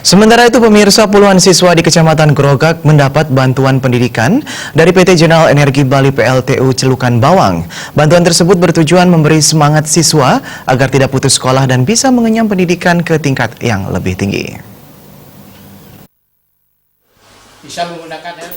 Sementara itu pemirsa, puluhan siswa di Kecamatan Grogak mendapat bantuan pendidikan dari PT General Energi Bali PLTU Celukan Bawang. Bantuan tersebut bertujuan memberi semangat siswa agar tidak putus sekolah dan bisa mengenyam pendidikan ke tingkat yang lebih tinggi.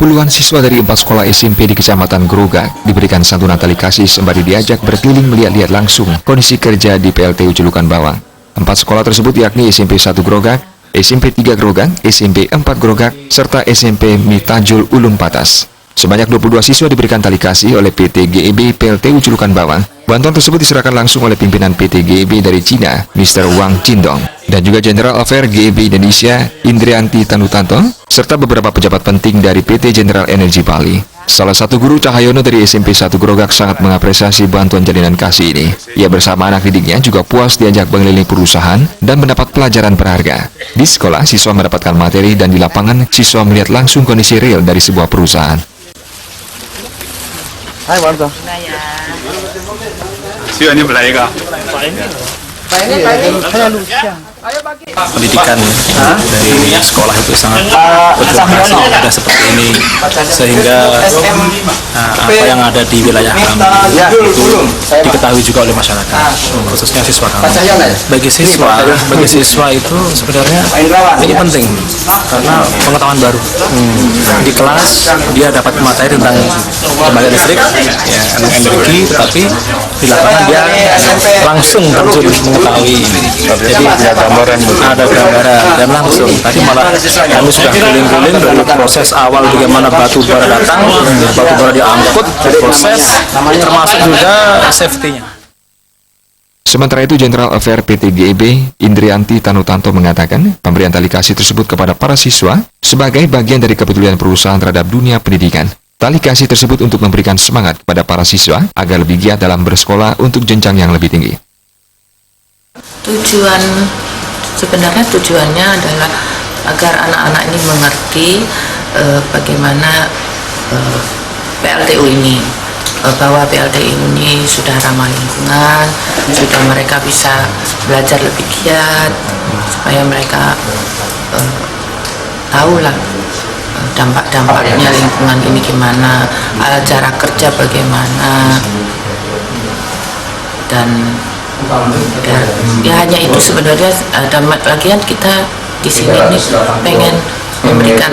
Puluhan siswa dari 4 sekolah SMP di Kecamatan Grogak diberikan santunan tali kasih sembari diajak berkeliling melihat-lihat langsung kondisi kerja di PLTU Celukan Bawang. 4 sekolah tersebut yakni SMP 1 Grogak, SMP 3 Grogak, SMP 4 Grogak, serta SMP Mitajul Ulum Patas. Sebanyak 22 siswa diberikan tali kasih oleh PT GEB PLTU Celukan Bawang. Bantuan tersebut diserahkan langsung oleh pimpinan PT GEB dari Cina, Mr. Wang Jindong, dan juga General Affair GEB Indonesia, Indrianti Tanutanto, serta beberapa pejabat penting dari PT General Energy Bali. Salah satu guru Cahyono dari SMP 1 Grogak sangat mengapresiasi bantuan jalinan kasih ini. Ia bersama anak didiknya juga puas diajak mengelilingi perusahaan dan mendapat pelajaran berharga. Di sekolah, siswa mendapatkan materi dan di lapangan, siswa melihat langsung kondisi real dari sebuah perusahaan. Hai, Warga. Pendidikan dari sekolah itu sangat berterima kasih sudah seperti ini, sehingga apa yang ada di wilayah kami itu diketahui juga oleh masyarakat, khususnya siswa kami. Bagi siswa itu sebenarnya ini penting karena pengetahuan baru. Di kelas dia dapat materi tentang tenaga listrik, ya, energi, tetapi di lapangan dia langsung terjun mengetahui. Jadi ada gambaran dan langsung. Tadi malah kami sudah keliling-keliling dari proses awal bagaimana batu bara datang, batu bara diangkut, proses termasuk juga safety-nya. Sementara itu, General Affair PT GEB, Indrianti Tanutanto mengatakan pemberian tali kasih tersebut kepada para siswa sebagai bagian dari kepedulian perusahaan terhadap dunia pendidikan. Tali kasih tersebut untuk memberikan semangat kepada para siswa agar lebih giat dalam bersekolah untuk jenjang yang lebih tinggi. Sebenarnya tujuannya adalah agar anak-anak ini mengerti bagaimana PLTU ini, bahwa PLTU ini sudah ramah lingkungan, sudah mereka bisa belajar lebih giat, supaya mereka tahulah dampak-dampaknya lingkungan ini gimana, cara kerja bagaimana, dan ya hanya itu sebenarnya. Lagian kita di sini nih pengen memberikan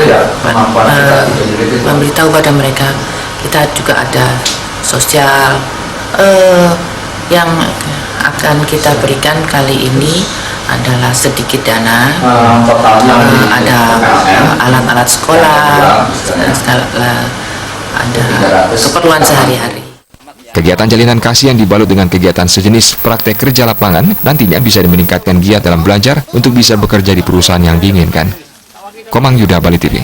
memberitahu pada mereka kita juga ada sosial yang akan kita berikan kali ini adalah sedikit dana, ada alat-alat sekolah, ada keperluan sehari-hari. Kegiatan jalinan kasih yang dibalut dengan kegiatan sejenis praktek kerja lapangan nantinya bisa meningkatkan giat dalam belajar untuk bisa bekerja di perusahaan yang diinginkan. Komang Yuda, Bali TV.